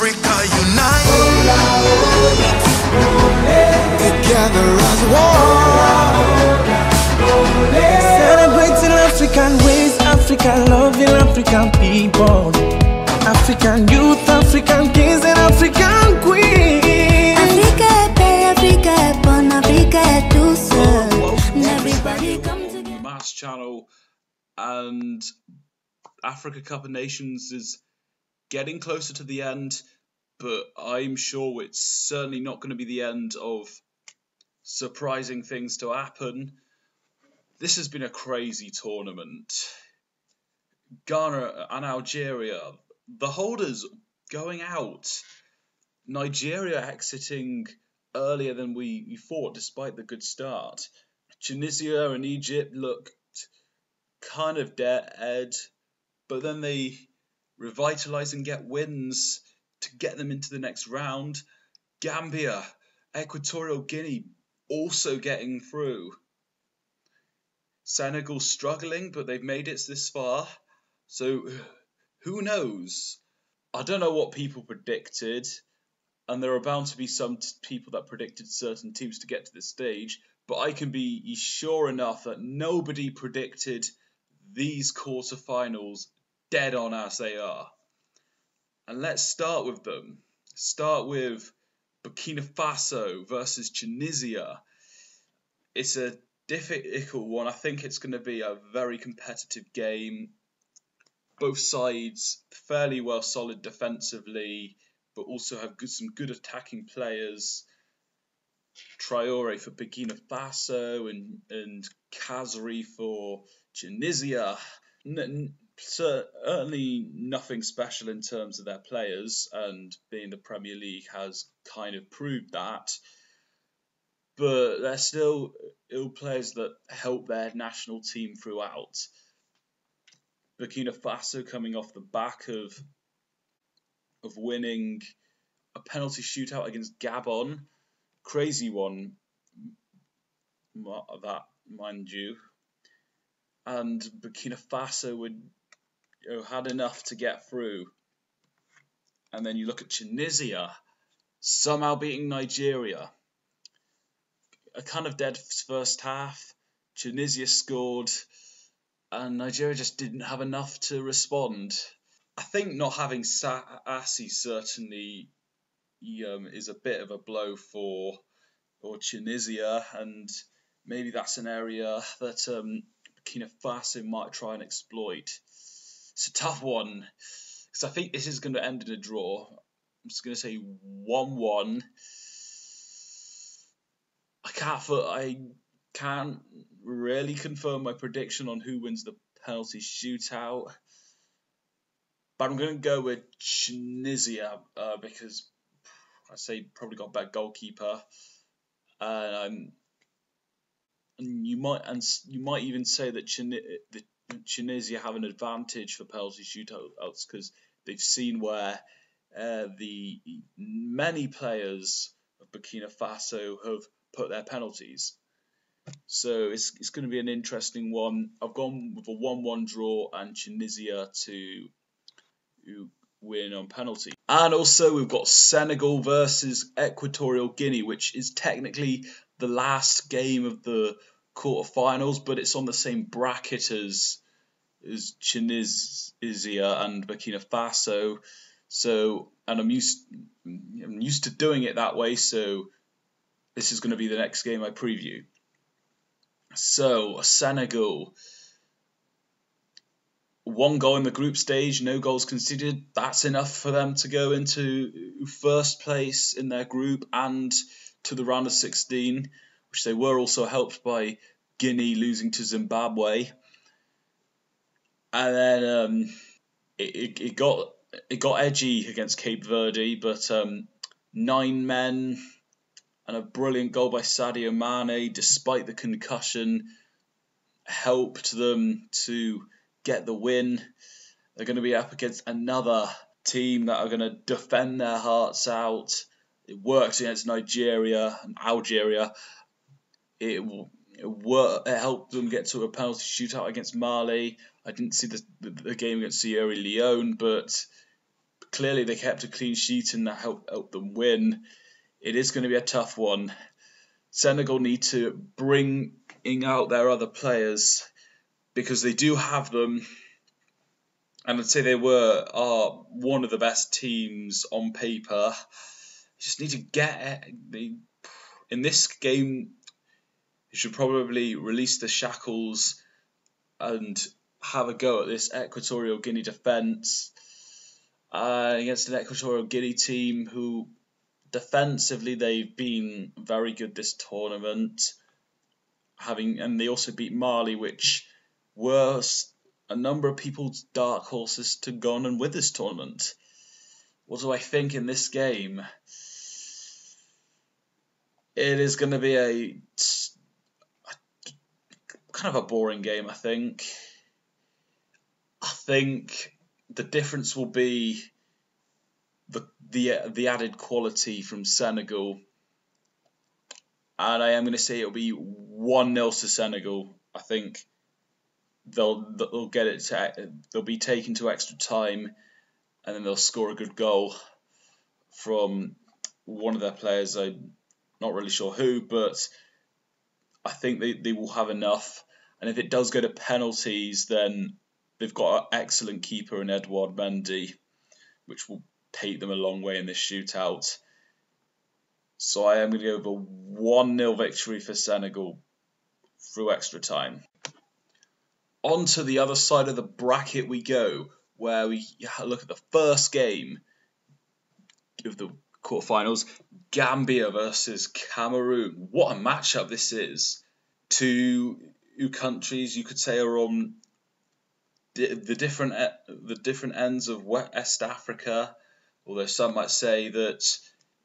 Africa unite. Together as one. Celebrating African ways, African loving African people, African youth, African kings and African queens. Africa est belle, Africa est bonne, Africa est douce. Everybody come together. Mass channel, and Africa Cup of Nations is getting closer to the end, but I'm sure it's certainly not going to be the end of surprising things to happen. This has been a crazy tournament. Ghana and Algeria, the holders going out. Nigeria exiting earlier than we thought, despite the good start. Tunisia and Egypt looked kind of dead, but then they revitalise and get wins to get them into the next round. Gambia, Equatorial Guinea also getting through. Senegal struggling, but they've made it this far. So who knows? I don't know what people predicted, and there are bound to be some people that predicted certain teams to get to this stage, but I can be sure enough that nobody predicted these quarterfinals dead on as they are. And let's start with them. Start with Burkina Faso versus Tunisia. It's a difficult one. I think it's going to be a very competitive game. Both sides fairly well solid defensively, but also have some good attacking players. Traore for Burkina Faso and Khazri for Tunisia. Certainly nothing special in terms of their players, and being the Premier League has kind of proved that. But they're still players that help their national team throughout. Burkina Faso coming off the back of winning a penalty shootout against Gabon. Crazy one, that, mind you. And Burkina Faso had enough to get through. And then you look at Tunisia, somehow beating Nigeria. A kind of dead first half. Tunisia scored, and Nigeria just didn't have enough to respond. I think not having Assi certainly is a bit of a blow for Tunisia, and maybe that's an area that Burkina Faso might try and exploit. It's a tough one, because I think this is going to end in a draw. I'm just going to say 1-1. I can't really confirm my prediction on who wins the penalty shootout, but I'm going to go with Tunisia because I say probably got a better goalkeeper, and you might even say that Tunisia have an advantage for penalty shootouts because they've seen where the many players of Burkina Faso have put their penalties. So it's going to be an interesting one. I've gone with a 1-1 draw and Tunisia to win on penalty. And also we've got Senegal versus Equatorial Guinea, which is technically the last game of the quarterfinals, but it's on the same bracket as Tunisia and Burkina Faso. So, and I'm used to doing it that way, so this is going to be the next game I preview. So, Senegal, 1 goal in the group stage, no goals conceded. That's enough for them to go into first place in their group and to the round of 16, which they were also helped by Guinea losing to Zimbabwe. And then it got edgy against Cape Verde, but 9 men and a brilliant goal by Sadio Mane, despite the concussion, helped them to get the win. They're going to be up against another team that are going to defend their hearts out. It worked against Nigeria and Algeria. It helped them get to a penalty shootout against Mali. I didn't see the game against Sierra Leone, but clearly they kept a clean sheet and that helped them win. It is going to be a tough one. Senegal need to bring out their other players because they do have them, and I'd say they are one of the best teams on paper. Just need to get it. In this game, you should probably release the shackles and have a go at this Equatorial Guinea defence against an Equatorial Guinea team who defensively they've been very good this tournament. And they also beat Mali, which were a number of people's dark horses to go on and win this tournament. What do I think in this game? It is going to be a kind of a boring game, I think. I think the difference will be the added quality from Senegal, and I am going to say it'll be 1-0 to Senegal. I think they'll get it they'll be taken to extra time, and then they'll score a good goal from one of their players. I'm not really sure who, but I think they will have enough. And if it does go to penalties, then they've got an excellent keeper in Edouard Mendy, which will take them a long way in this shootout. So I am going to go with a 1-0 victory for Senegal through extra time. On to the other side of the bracket we go, where we look at the first game of the quarterfinals, Gambia versus Cameroon. What a matchup this is. Two countries you could say are on the different ends of West Africa, although some might say that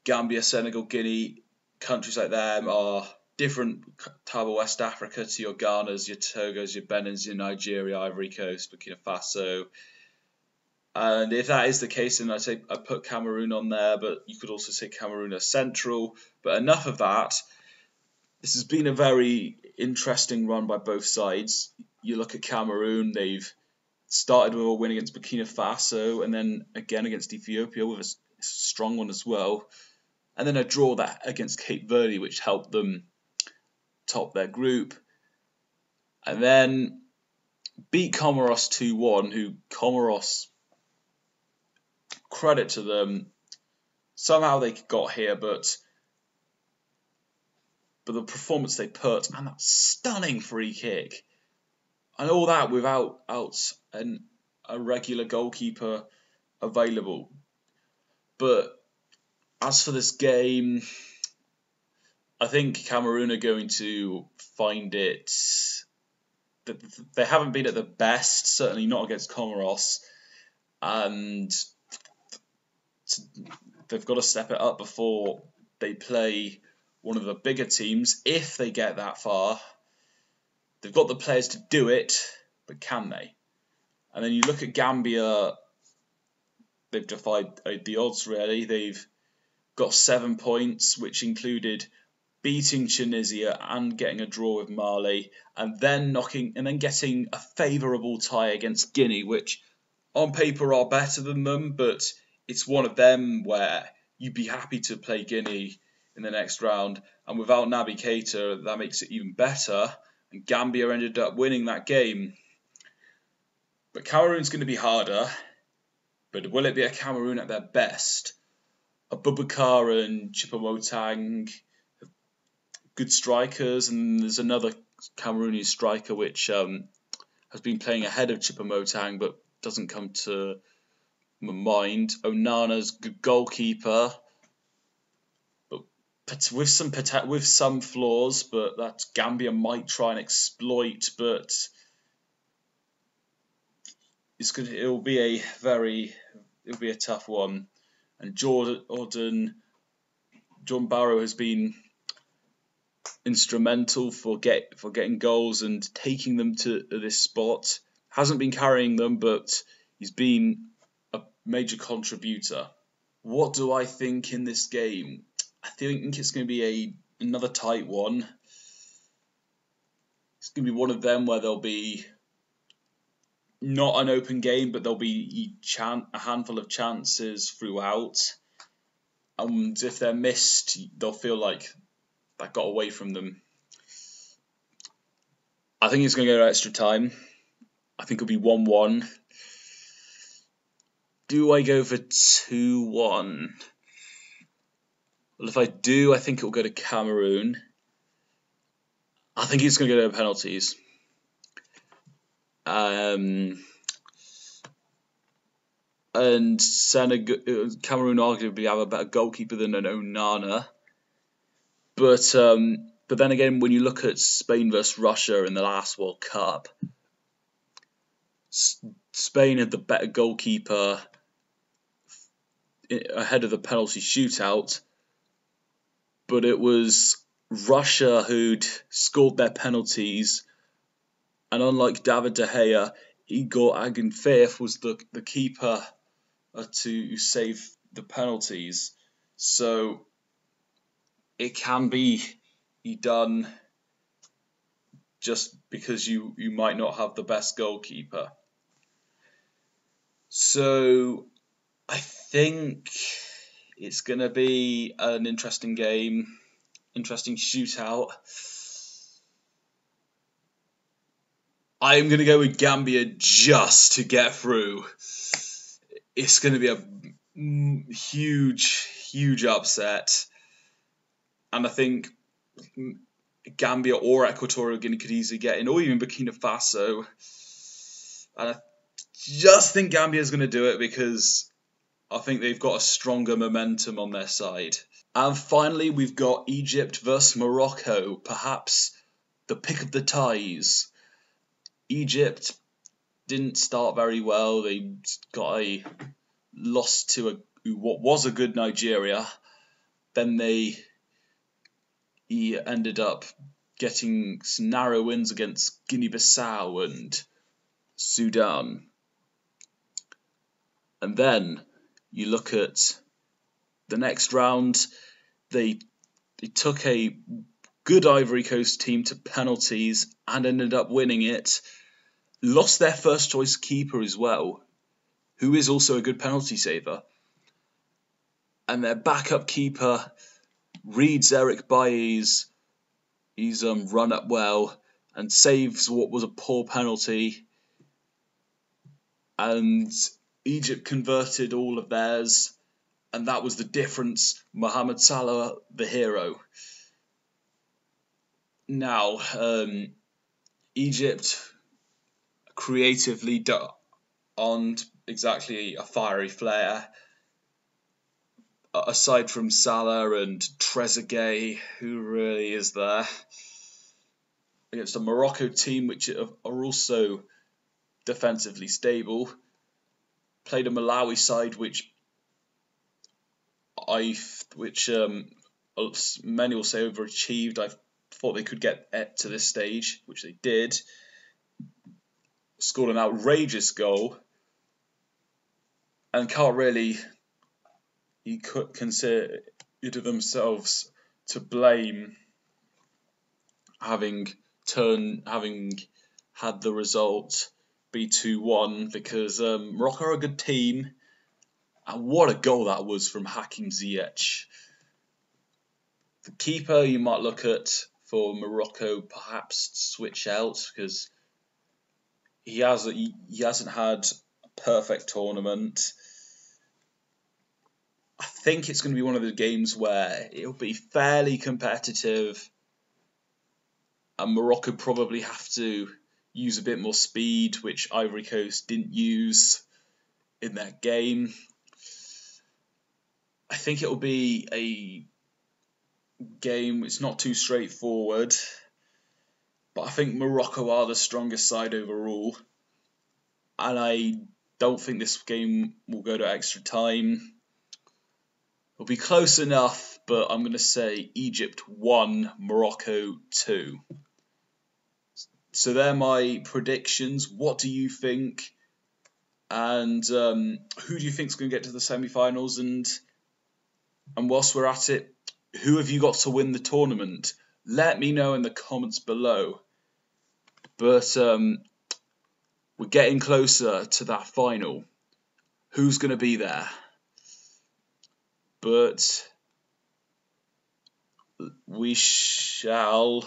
Gambia, Senegal, Guinea, countries like them are different type of West Africa to your Ghanas, your Togos, your Benins, your Nigeria, Ivory Coast, Burkina Faso. And if that is the case, then I'd say I put Cameroon on there, but you could also say Cameroon as central. But enough of that. This has been a very interesting run by both sides. You look at Cameroon, they've started with a win against Burkina Faso and then again against Ethiopia with a strong one as well. And then a draw that against Cape Verde, which helped them top their group. And then beat Comoros 2-1, who Comoros, credit to them, somehow they got here, but the performance they put, man, that stunning free kick. And all that without a regular goalkeeper available. But as for this game, I think Cameroon are going to find it. They haven't been at the best, certainly not against Comoros, and they've got to step it up before they play one of the bigger teams. If they get that far, they've got the players to do it, but can they? And then you look at Gambia, they've defied the odds really. They've got 7 points, which included beating Tunisia and getting a draw with Mali, and then getting a favourable tie against Guinea, which on paper are better than them, but it's one of them where you'd be happy to play Guinea in the next round, and without Naby Keita, that makes it even better. And Gambia ended up winning that game. But Cameroon's going to be harder. But will it be a Cameroon at their best? Abubakar and Choupo-Moting, good strikers, and there's another Cameroonian striker which has been playing ahead of Choupo-Moting but doesn't come to my mind. Onana's good goalkeeper, but with some flaws, but that Gambia might try and exploit. But it'll be a tough one. And Jordan Barrow has been instrumental for getting goals and taking them to this spot. Hasn't been carrying them, but he's been a major contributor. What do I think in this game? I think it's going to be another tight one. It's going to be one of them where there'll be not an open game, but there'll be a handful of chances throughout. And if they're missed, they'll feel like that got away from them. I think it's going to go to extra time. I think it'll be 1-1. Do I go for 2-1? Well, if I do, I think it'll go to Cameroon. I think it's going to go to penalties. And Senegal, Cameroon arguably have a better goalkeeper than an Onana. But then again, when you look at Spain versus Russia in the last World Cup, Spain had the better goalkeeper ahead of the penalty shootout, but it was Russia who'd scored their penalties, and unlike David De Gea, Igor Akinfeev was the keeper to save the penalties. So it can be done just because you might not have the best goalkeeper. So I think it's going to be an interesting game, interesting shootout. I'm going to go with Gambia just to get through. It's going to be a huge upset. And I think Gambia or Equatorial Guinea could easily get in, or even Burkina Faso. And I just think Gambia is going to do it because I think they've got a stronger momentum on their side. And finally, we've got Egypt versus Morocco, perhaps the pick of the ties. Egypt didn't start very well. They got a loss to what was a good Nigeria. Then they ended up getting some narrow wins against Guinea-Bissau and Sudan. And then you look at the next round, they took a good Ivory Coast team to penalties and ended up winning it. Lost their first choice keeper as well, who is also a good penalty saver. And their backup keeper reads Eric Bailly's run up well and saves what was a poor penalty. And Egypt converted all of theirs, and that was the difference. Mohamed Salah, the hero. Now, Egypt creatively aren't exactly a fiery flair. Aside from Salah and Trezeguet, who really is there? Against a Morocco team which are also defensively stable. Played a Malawi side which many will say overachieved. I thought they could get to this stage, which they did. Scored an outrageous goal, and can't really consider themselves to blame having had the result be 2-1, because Morocco are a good team, and what a goal that was from Hakim Ziyech. The keeper you might look at for Morocco, perhaps switch out, because he hasn't had a perfect tournament. I think it's going to be one of the games where it'll be fairly competitive, and Morocco probably have to use a bit more speed, which Ivory Coast didn't use in their game. I think it'll be a game, it's not too straightforward, but I think Morocco are the strongest side overall, and I don't think this game will go to extra time. It'll be close enough, but I'm going to say Egypt 1, Morocco 2. So they're my predictions. What do you think? And who do you think is going to get to the semi-finals? And whilst we're at it, who have you got to win the tournament? Let me know in the comments below. But We're getting closer to that final. Who's going to be there? But we shall